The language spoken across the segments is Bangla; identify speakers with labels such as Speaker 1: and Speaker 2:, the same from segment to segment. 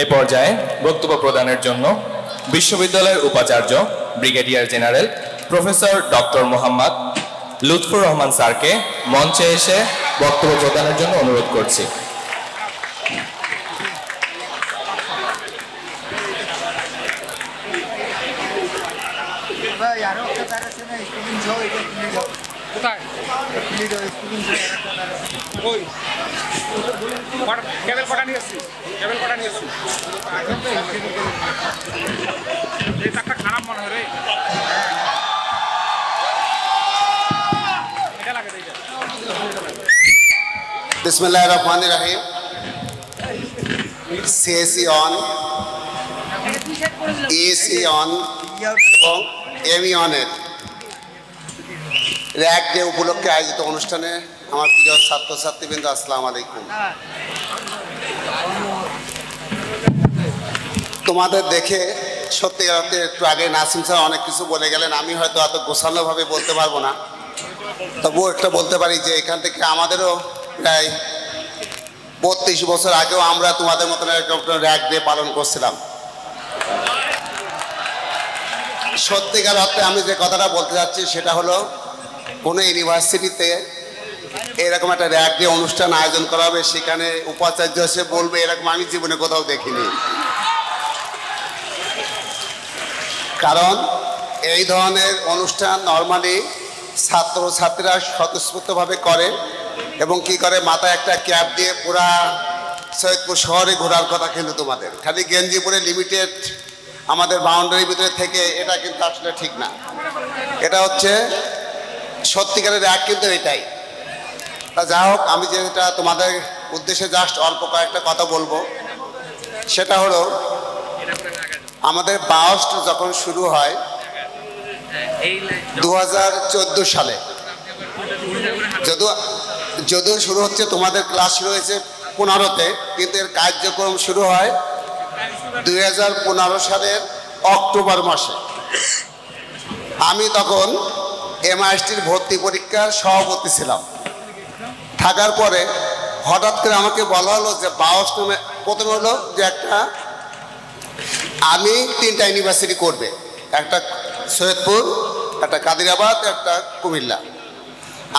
Speaker 1: এ পর্যায়ে বক্তব্য প্রদানের জন্য বিশ্ববিদ্যালয়ের উপাচার্য brigadier general professor doctor Mohammad Lutfur Rahman স্যারকে মঞ্চে এসে বক্তব্য প্রদানের জন্য অনুরোধ করছি।
Speaker 2: খারাপ মনে হয় রে।
Speaker 3: বিসমিল্লাহির রহমানির রহিম। সিএসি অন, ইএসি অন এবং এমই অনের র্যাক ডে উপলক্ষে আয়োজিত অনুষ্ঠানে আমার প্রিয় ছাত্রছাত্রীবৃন্দ, আসসালামু আলাইকুম। তোমাদের দেখে সত্যি একটু আগে নাসিম স্যার অনেক কিছু বলে গেলেন, আমি হয়তো এত গোছানোভাবে বলতে পারবো না, তবুও একটা বলতে পারি যে এখান থেকে আমাদেরও প্রায় 32 বছর আগেও আমরা তোমাদের মতন একটা র্যাক ডে পালন করছিলাম। সত্যিকার অর্থে আমি যে কথাটা বলতে যাচ্ছি সেটা হলো, কোনো ইউনিভার্সিটিতে এরকম একটা র্যাক ডে অনুষ্ঠান আয়োজন করা হবে, সেখানে উপাচার্য এসে বলবে, এরকম আমি জীবনে কোথাও দেখিনি। কারণ এই ধরনের অনুষ্ঠান নর্মালি ছাত্রছাত্রীরা স্বতঃস্ফূর্তভাবে করে এবং কি করে, মাথায় একটা ক্যাপ দিয়ে পুরা সৈয়দপুর শহরে ঘোরার কথা, কিন্তু তোমাদের খালি গেঞ্জি পরে লিমিটেড আমাদের বাউন্ডারির ভিতরে থেকে, এটা কিন্তু আসলে ঠিক না। এটা হচ্ছে সত্যিকারের র্যাক, কিন্তু এটাই। তা যা হোক, আমি যেটা তোমাদের উদ্দেশ্যে জাস্ট অল্প কয়েকটা কথা বলবো, সেটা হলো আমাদের বাউস্ট যখন শুরু হয় 2014 সালে, যদিও শুরু হচ্ছে, তোমাদের ক্লাস শুরু হয়েছে 15তে, কিন্তু এর কার্যক্রম শুরু হয় 2015 সালের অক্টোবর মাসে। আমি তখন এমআইএসটির ভর্তি পরীক্ষার সভাপতি ছিলাম। থাকার পরে হঠাৎ করে আমাকে বলা হলো যে বাউস্ট নামে, প্রথমে হলো যে আমি 3টা ইউনিভার্সিটি করবে, একটা সৈয়দপুর, একটা কাদিরাবাদ, একটা কুমিল্লা।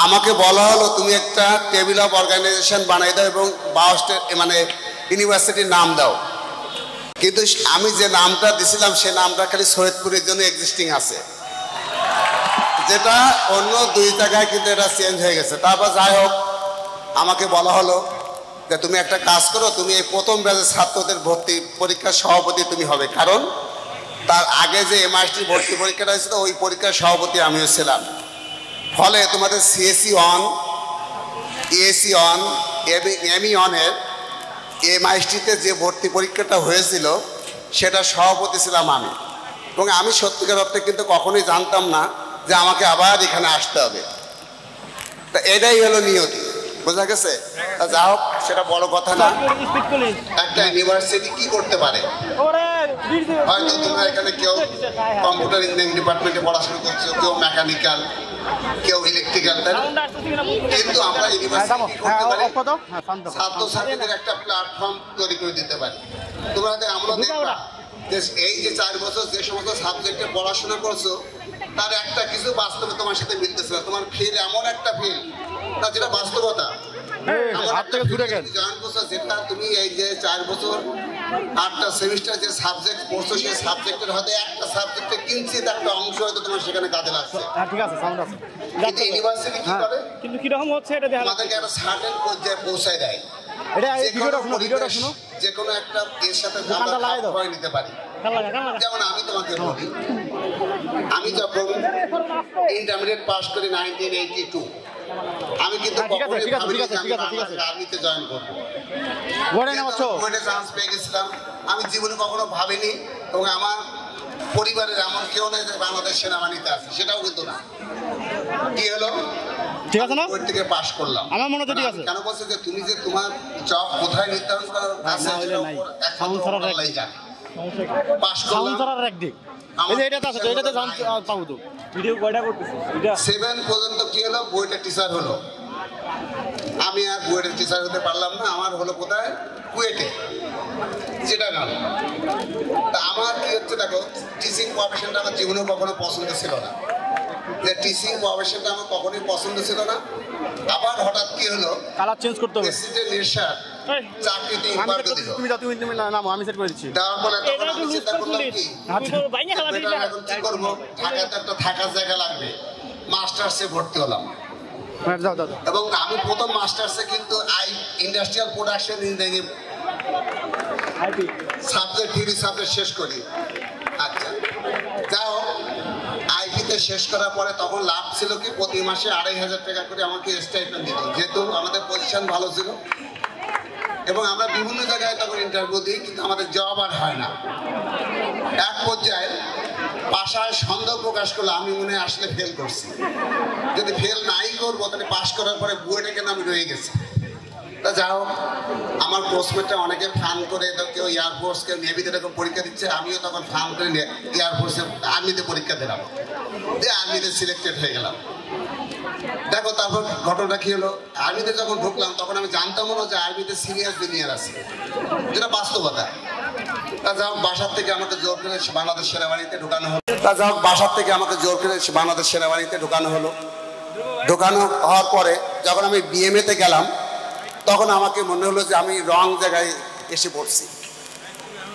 Speaker 3: আমাকে বলা হলো তুমি একটা টেবিল অফ অর্গানাইজেশন বানাই দাও এবং বাউস্টের মানে ইউনিভার্সিটির নাম দাও। কিন্তু আমি যে নামটা দিছিলাম সে নামটা খালি সৈয়দপুরের জন্য এক্সিস্টিং আছে, যেটা অন্য 2 জায়গায় কিন্তু এটা চেঞ্জ হয়ে গেছে। তারপর যাই হোক, আমাকে বলা হলো যে তুমি একটা কাজ করো, তুমি এই প্রথম ব্যাচের ছাত্রদের ভর্তি পরীক্ষার সভাপতি তুমি হবে, কারণ তার আগে যে এমআইএসটি ভর্তি পরীক্ষাটা হয়েছিল ওই পরীক্ষার সভাপতি আমিও ছিলাম। ফলে তোমাদের সিএসি অন, ইএসি অন, এমই অনের এমআইএসটিতে যে ভর্তি পরীক্ষাটা হয়েছিল সেটা সভাপতি ছিলাম আমি। এবং আমি সত্যিকার অর্থে কিন্তু কখনোই জানতাম না যে আমাকে আবার এখানে আসতে হবে। তা এটাই হলো নিয়তি, বোঝা গেছে? তা যা হোক, সেটা বড় কথা না। একটা ইউনিভার্সিটি কি করতে পারে, হয়তো তোমরা এখানে কেউ কম্পিউটার ইঞ্জিনিয়ারিং ডিপার্টমেন্টে পড়াশোনা করছো, কেউ মেকানিক্যাল, কেউ ইলেকট্রিক্যাল, কিন্তু আমরা ইউনিভার্সিটি করতে পারি ছাত্রছাত্রীদের একটা প্ল্যাটফর্ম তৈরি করে দিতে পারি। তোমরা আমরা দেখবা যে এই যে 4 বছর যে সমস্ত সাবজেক্টে পড়াশোনা করছো তার একটা কিছু বাস্তবে তোমার সাথে মিলতেছে না। তোমার ফিল এমন একটা ফিল না যেটা বাস্তবতা। যেটা তুমি এই যে 4 বছর 8টা সেমিস্টার যে সাবজেক্ট পড়ছো, সেই সাবজেক্টের হয়তো একটা সাবজেক্টে কিঞ্চিত একটা অংশ হয়তো তোমার সেখানে কাজে লাগছে।
Speaker 4: ঠিক আছে, সাউন্ড আছে।
Speaker 3: কিন্তু ইউনিভার্সিটি কি করে,
Speaker 4: কিন্তু কি রকম হচ্ছে এটা দেখা
Speaker 3: আমাদেরকে একটা সার্টেন পর্যায়ে পৌঁছায় দেয়।
Speaker 4: এটা ভিডিওটা শুনো,
Speaker 3: যে কোনো একটা এর সাথে আমরা করে নিতে পারি। যেমন আমি তোমাকে বলি, আমি যখন ইন্টারমিডিয়েট পাস করি 1982, আমি কিন্তু আর্মিতে জয়েন করবো, চান্স পেয়ে গেছিলাম। আমি জীবনে কখনো ভাবিনি এবং আমার পরিবারের এমন কেউ নেই যে বাংলাদেশ সেনাবাহিনীতে আছে, সেটাও কিন্তু না। কি হলো,
Speaker 4: ঠিক আছে না,
Speaker 3: ওই থেকে পাস করলাম।
Speaker 4: আমার মনে হচ্ছে ঠিক আছে।
Speaker 3: কেন বলছে যে তুমি যে তোমার জব কোথায় নির্ধারণ করার আছে একমাত্র আল্লাহই জানে। পাস করলাম,
Speaker 4: এটা পাবো তো ভিডিও কয়টা করতেছি, এটা
Speaker 3: 7 পর্যন্ত কি হলো, বইটা টিচার হলো। আমি আর বুয়েটের টিচার হতে পারলাম না, আমার হলো কোথায়, কুয়েটে, যেটা না। তা আমার কি হচ্ছে দেখো, টিচিং প্রফেশনটা আমার জীবনেও কখনো পছন্দ ছিল না, যে টিচিং প্রফেশনটা আমার কখনোই পছন্দ ছিল না। আবার হঠাৎ কি হলো,
Speaker 4: কালার চেঞ্জ করতে হবে।
Speaker 3: নেশার চাকরিতে ইম্পার্ট দিল।
Speaker 4: তুমি নামো, আমি সেট করে দিচ্ছি।
Speaker 3: দেওয়ার পরে তখন আমি চিন্তা করলাম কি, এখন কি করবো, ঢাকায় তো একটা থাকার জায়গা লাগবে, মাস্টার্সে ভর্তি হলাম।
Speaker 4: যাও দাও।
Speaker 3: এবং আমি প্রথম মাস্টার্সে কিন্তু industrial production engineering subject, theory subject শেষ করি। আচ্ছা, যাও আইপিতে শেষ করার পরে তখন লাভ ছিল কি, প্রতি মাসে 2500 টাকা করে আমাকে স্টাইপেন্ড দিত, যেহেতু আমাদের পজিশন ভালো ছিল এবং আমরা বিভিন্ন জায়গায় তখন ইন্টারভিউ দিই, কিন্তু আমাদের জব আর হয় না। এক পর্যায়ে পাশায় সন্দেহ প্রকাশ করলে আমি মনে হয় আসলে ফেল করছি, যদি ফেল নাই করবো তাহলে পাশ করার পরে বুয়েটে কেন আমি রয়ে গেছি। তা যাই হোক, আমার কোর্সমেটটা অনেকে ফান করে, কেউ এয়ারফোর্স, কেউ নেভিতে এরকম পরীক্ষা দিচ্ছে, আমিও তখন ফান করে এয়ারফোর্সে আর্মিতে পরীক্ষা দিলাম, দিয়ে আর্মিতে সিলেক্টেড হয়ে গেলাম। দেখো তারপর ঘটনাটা কি হলো, আর্মিতে যখন ঢুকলাম তখন আমি জানতামও না যে আর্মিতে সিনিয়র জুনিয়র আছে, যেটা বাস্তবতা। তা যাই হোক, বাসার থেকে আমাকে জোর করে বাংলাদেশ সেনাবাহিনীতে ঢোকানো হলো। ঢোকানো হওয়ার পরে যখন আমি বিএমএতে গেলাম, তখন আমাকে মনে হলো যে আমি রং জায়গায় এসে পড়ছি।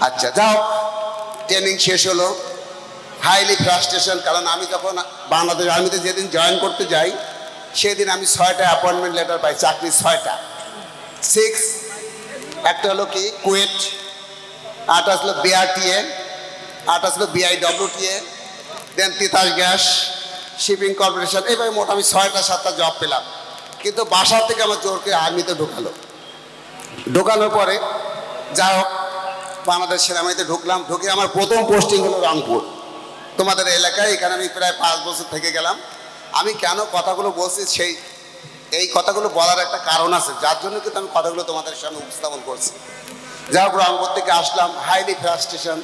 Speaker 3: আচ্ছা, যাও ট্রেনিং শেষ হলো, হাইলি ফ্রাস্ট্রেশন, কারণ আমি যখন বাংলাদেশ আর্মিতে যেদিন জয়েন করতে যাই সেদিন আমি 6টা অ্যাপয়েন্টমেন্ট লেটার পাই, চাকরি 6টা, 6, একটা হলো কি কুয়েট, 8 আসলো বিআরটিএ, 8 আসলো বিআইডব্লিউটিএ, দেন তিতাস গ্যাস, শিপিং কর্পোরেশন, এইভাবে মোট আমি 6টা 7টা জব পেলাম। কিন্তু বাসা থেকে আমার জোর করে আর্মিতে ঢোকানোর পরে যা হোক বাংলাদেশ সেনাবাহিনীতে ঢুকলাম। ঢুকে আমার প্রথম পোস্টিং হলো রংপুর, তোমাদের এলাকায়। এখানে আমি প্রায় 5 বছর থেকে গেলাম। আমি কেন কথাগুলো বলছি, এই কথাগুলো বলার একটা কারণ আছে, যার জন্য কিন্তু আমি কথাগুলো তোমাদের সামনে উপস্থাপন করছি। যা হোক, রংপুর থেকে আসলাম, হাইলি ফ্রাস্ট্রেশন,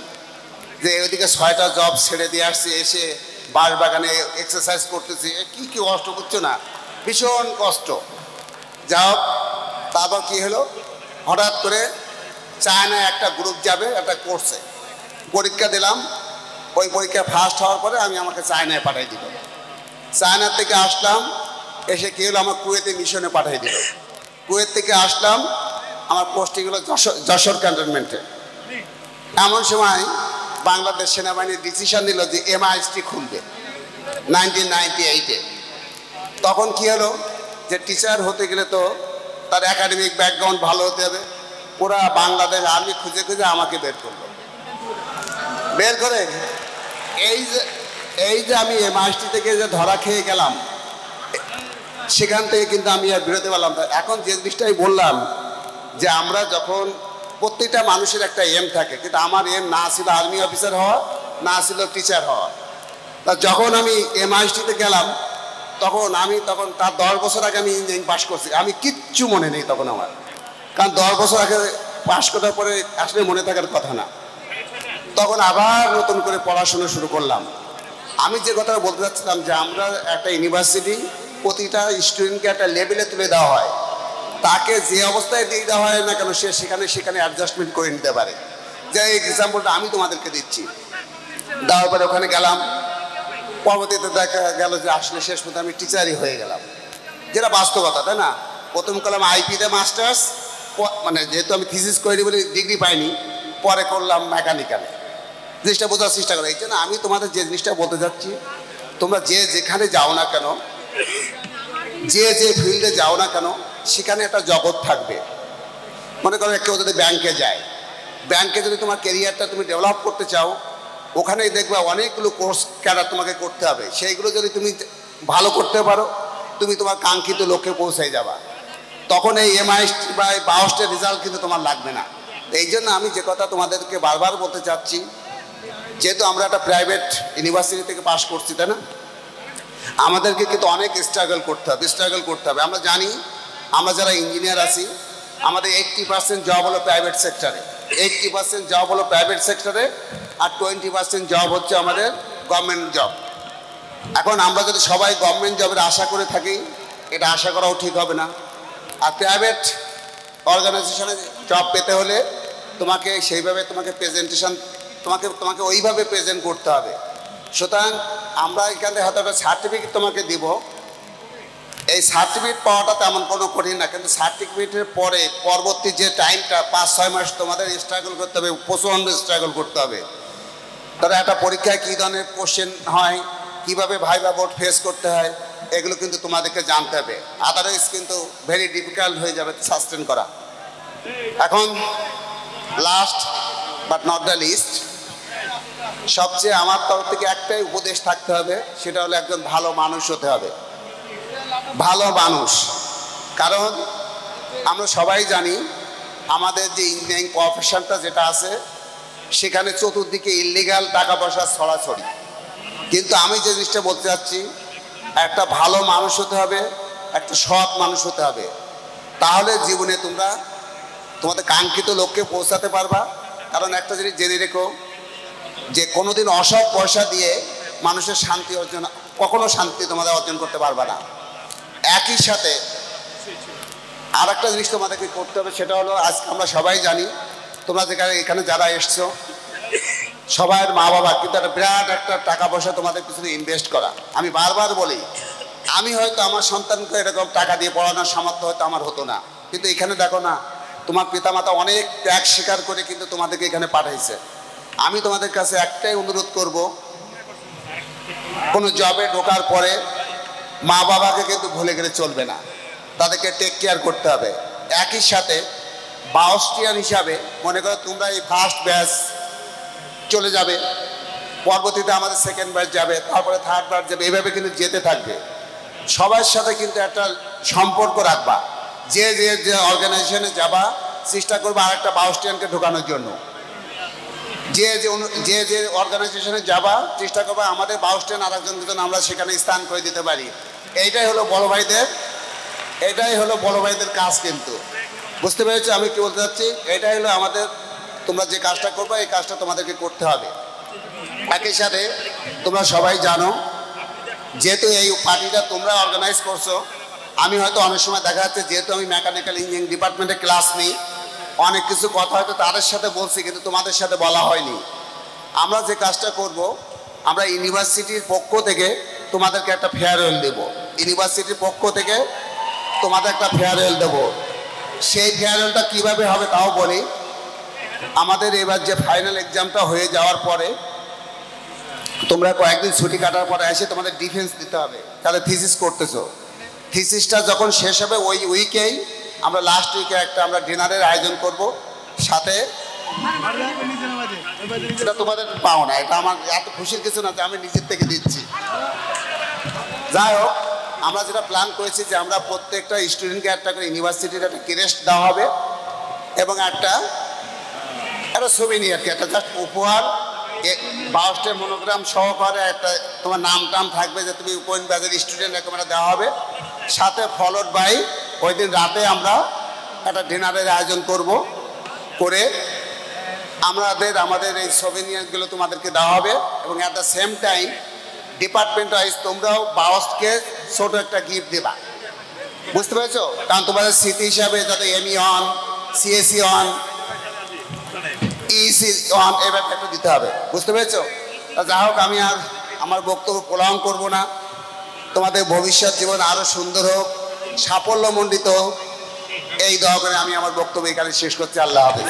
Speaker 3: যে ওইদিকে 6টা জব ছেড়ে দিয়ে আসছি, এসে বাঁশবাগানে এক্সারসাইজ করতেছি, কি কষ্ট করছো না, ভীষণ কষ্ট। যা হোক, তারপর কি হলো, হঠাৎ করে চায়নায় একটা গ্রুপ যাবে একটা কোর্সে, পরীক্ষা দিলাম। ওই পরীক্ষা ফার্স্ট হওয়ার পরে আমাকে চায়নায় পাঠিয়ে দিল। চায়নার থেকে আসলাম, এসে কি হলো, আমার কুয়েতে মিশনে পাঠিয়ে দিল। কুয়েত থেকে আসলাম, আমার পোস্টিং হলো যশোর ক্যান্টনমেন্টে। এমন সময় বাংলাদেশ সেনাবাহিনীর ডিসিশন নিল যে এমআইএসটি খুলবে 1998-এ। তখন কি হলো, যে টিচার হতে গেলে তো তার একাডেমিক ব্যাকগ্রাউন্ড ভালো হতে হবে। পুরা বাংলাদেশ আর্মি খুঁজে খুঁজে আমাকে বের করলো। বের করে এই যে আমি এমআইএসটি থেকে যে ধরা খেয়ে গেলাম, সেখান থেকে কিন্তু আমি আর বেরোতে পারলাম না। এখন যে জিনিসটাই বললাম, যে আমরা যখন প্রত্যেকটা মানুষের একটা এম থাকে, কিন্তু আমার এম না ছিল আর্মি অফিসার হওয়া, না ছিল টিচার হওয়া। তা যখন আমি এমআইএসটিতে গেলাম, তখন তার 10 বছর আগে আমি ইঞ্জিনিয়ারিং পাস করছি। আমি কিচ্ছু মনে নেই তখন আমার, কারণ 10 বছর আগে পাস করার পরে আসলে মনে থাকার কথা না। তখন আবার নতুন করে পড়াশোনা শুরু করলাম। আমি যে কথাটা বলতে চাচ্ছিলাম, যে আমরা একটা ইউনিভার্সিটি, প্রতিটা স্টুডেন্টকে একটা লেভেলে তুলে দেওয়া হয়, তাকে যে অবস্থায় দিয়ে দেওয়া হয় না কেন, সে সেখানে অ্যাডজাস্টমেন্ট করে নিতে পারে। যে এক্সাম্পলটা আমি তোমাদেরকে দিচ্ছি। দেওয়ার পরে ওখানে গেলাম, পরবর্তীতে দেখা গেল যে আসলে শেষ পর্যন্ত আমি টিচারই হয়ে গেলাম, যেটা বাস্তবতা, তাই না? প্রথম করলাম আইপিতে মাস্টার্স, মানে যেহেতু আমি থিসিস করিনি বলে ডিগ্রি পাইনি, পরে করলাম মেকানিক্যালে। জিনিসটা বোঝার চেষ্টা করো। এই জন্য আমি তোমাদের যে জিনিসটা বলতে যাচ্ছি, তোমরা যেখানে যাও না কেন, যে ফিল্ডে যাও না কেন, সেখানে একটা জগৎ থাকবে। মনে করো কেউ যদি ব্যাংকে যায়, ব্যাংকে যদি তোমার ক্যারিয়ারটা তুমি ডেভেলপ করতে চাও, ওখানেই দেখবে অনেকগুলো কোর্স ক্যাডার তোমাকে করতে হবে। সেইগুলো যদি তুমি ভালো করতে পারো, তুমি তোমার কাঙ্ক্ষিত লক্ষ্যে পৌঁছাই যাবা। তখন এই এমআইএসটি বা বাউস্টের রেজাল্ট কিন্তু তোমার লাগবে না। এই জন্য আমি যে কথা তোমাদেরকে বারবার বলতে চাচ্ছি, যেহেতু আমরা একটা প্রাইভেট ইউনিভার্সিটি থেকে পাশ করছি, তাই না, আমাদেরকে কিন্তু অনেক স্ট্রাগল করতে হবে। আমরা জানি, আমরা যারা ইঞ্জিনিয়ার আছি, আমাদের 80% জব হলো প্রাইভেট সেক্টরে, 80% জব হলো প্রাইভেট সেক্টরে, আর 20% জব হচ্ছে আমাদের গভর্নমেন্ট জব। এখন আমরা যদি সবাই গভর্নমেন্ট জবের আশা করে থাকি, এটা আশা করাও ঠিক হবে না। আর প্রাইভেট অর্গানাইজেশনে জব পেতে হলে তোমাকে সেইভাবে তোমাকে প্রেজেন্টেশন তোমাকে ওইভাবে প্রেজেন্ট করতে হবে। সুতরাং আমরা এখানে হয়তো একটা সার্টিফিকেট তোমাকে দিব, এই সার্টিফিকেট পাওয়াটা তেমন কোনো কঠিন না, কিন্তু সার্টিফিকেটের পরে পরবর্তী যে টাইমটা 5-6 মাস তোমাদের স্ট্রাগল করতে হবে, প্রচণ্ড স্ট্রাগল করতে হবে। তারা একটা পরীক্ষায় কী ধরনের কোশ্চেন হয়, কীভাবে ভাইভা বোর্ড ফেস করতে হয়, এগুলো কিন্তু তোমাদেরকে জানতে হবে। আদারওয়াইজ কিন্তু ভেরি ডিফিকাল্ট হয়ে যাবে সাস্টেন করা। এখন last but not the least, সবচেয়ে আমার তরফ থেকে একটাই উপদেশ থাকতে হবে, সেটা হলো একজন ভালো মানুষ হতে হবে। ভালো মানুষ, কারণ আমরা সবাই জানি আমাদের যে ইঞ্জিনিয়ারিং প্রফেশনটা যেটা আছে সেখানে চতুর্দিকে ইলিগাল টাকা পয়সা ছড়াছড়ি। কিন্তু আমি যে জিনিসটা বলতে চাচ্ছি, একটা ভালো মানুষ হতে হবে, একটা সৎ মানুষ হতে হবে, তাহলে জীবনে তোমরা তোমাদের কাঙ্ক্ষিত লক্ষ্যে পৌঁছাতে পারবা। কারণ একটা জিনিস জেনে রেখো যে কোনোদিন অসৎ পয়সা দিয়ে মানুষের শান্তি অর্জন, কখনো শান্তি তোমাদের অর্জন করতে পারবা না। একই সাথে আর একটা জিনিস তোমাদেরকে করতে হবে, সেটা হলো আজকে আমরা সবাই জানি তোমরা এখানে যারা এসছো সবার মা বাবা কিন্তু একটা বিরাট একটা টাকা পয়সা তোমাদের পিছনে ইনভেস্ট করা। আমি বারবার বলি, আমি হয়তো আমার সন্তানকে এরকম টাকা দিয়ে পড়ানোর সামর্থ্য হয়তো আমার হতো না, কিন্তু এখানে দেখো না তোমার পিতামাতা অনেক ত্যাগ স্বীকার করে কিন্তু তোমাদেরকে এখানে পাঠাইছে। আমি তোমাদের কাছে একটাই অনুরোধ করব, কোনো জবে ঢোকার পরে মা বাবাকে কিন্তু ভুলে গেলে চলবে না, তাদেরকে টেক কেয়ার করতে হবে। একই সাথে বাউস্টিয়ান হিসাবে মনে করো তোমরা এই ফার্স্ট ব্যাচ চলে যাবে, পরবর্তীতে আমাদের সেকেন্ড ব্যাচ যাবে, তারপরে থার্ড ব্যাচ যাবে, এইভাবে কিন্তু যেতে থাকবে। সবার সাথে কিন্তু একটা সম্পর্ক রাখবা, যে যে যে অর্গানাইজেশনে যাবা চেষ্টা করবা আরেকটা বাউস্টিয়ানকে ঢোকানোর জন্য। যে যে যে অর্গানাইজেশনে যাবা চেষ্টা করবা আমাদের বাউস্টিয়ান আরেকজনকে যেন আমরা সেখানে স্থান করে দিতে পারি। এইটাই হলো বড় ভাইদের কাজ। কিন্তু বুঝতে পেরেছো আমি কি বলতে চাচ্ছি? এটাই হলো আমাদের, তোমরা যে কাজটা করবে এই কাজটা তোমাদেরকে করতে হবে। একই সাথে তোমরা সবাই জানো যেহেতু এই পার্টিটা তোমরা অর্গানাইজ করছো, আমি হয়তো অনেক সময় দেখা যাচ্ছে যেহেতু আমি মেকানিক্যাল ইঞ্জিনিয়ারিং ডিপার্টমেন্টে ক্লাস নিই, অনেক কিছু কথা হয়তো তাদের সাথে বলছি কিন্তু তোমাদের সাথে বলা হয়নি। আমরা যে কাজটা করব, আমরা ইউনিভার্সিটির পক্ষ থেকে তোমাদেরকে একটা ফেয়ারওয়েল দেব। ইউনিভার্সিটির পক্ষ থেকে তোমাদের একটা ফেয়ারওয়েল দেব। সেই ফেয়ারওয়েলটা কীভাবে হবে তাও বলি। আমাদের এবার যে ফাইনাল এক্সামটা হয়ে যাওয়ার পরে তোমরা কয়েকদিন ছুটি কাটার পরে এসে তোমাদের ডিফেন্স দিতে হবে, তাহলে থিসিস করতেছো। থিসিসটা যখন শেষ হবে ওই উইকেই আমরা লাস্ট উইকে একটা আমরা ডিনারের আয়োজন করব। সাথে এটা তোমাদের পাও না, এটা আমার এত খুশির কিছু না যে আমি নিজের থেকে দিচ্ছি। যাই হোক, আমরা যেটা প্ল্যান করেছি যে আমরা প্রত্যেকটা স্টুডেন্টকে একটা করে ইউনিভার্সিটির একটা ক্রেস্ট দেওয়া হবে এবং একটা সোভিনিয়ার, একটা জাস্ট উপহার, 22টা মনোগ্রাম সহকারে একটা তোমার নাম টাম থাকবে যে তুমি কোন ব্যাচের স্টুডেন্ট, এরকম একটা দেওয়া হবে। সাথে ফলোড বাই ওই দিন রাতে আমরা একটা ডিনারের আয়োজন করে আমাদের এই সোভিনিয়ারগুলো তোমাদেরকে দেওয়া হবে। এবং at the same time department wise তোমরাও বাউসকে ছোট একটা গিফট দেবা, বুঝতে পেরেছো? কারণ তোমাদের স্মৃতি হিসাবে যাতে ME on, CAC on, EC on এই ব্যাপারটা দিতে হবে, বুঝতে পেরেছো? যা হোক, আমি আর আমার বক্তব্য প্রলং করবো না। তোমাদের ভবিষ্যৎ জীবন আরও সুন্দর হোক, সাফল্যমণ্ডিত হোক, এই দোয়া করে আমি আমার বক্তব্য এখানে শেষ করছি। আল্লাহ হাফেজ।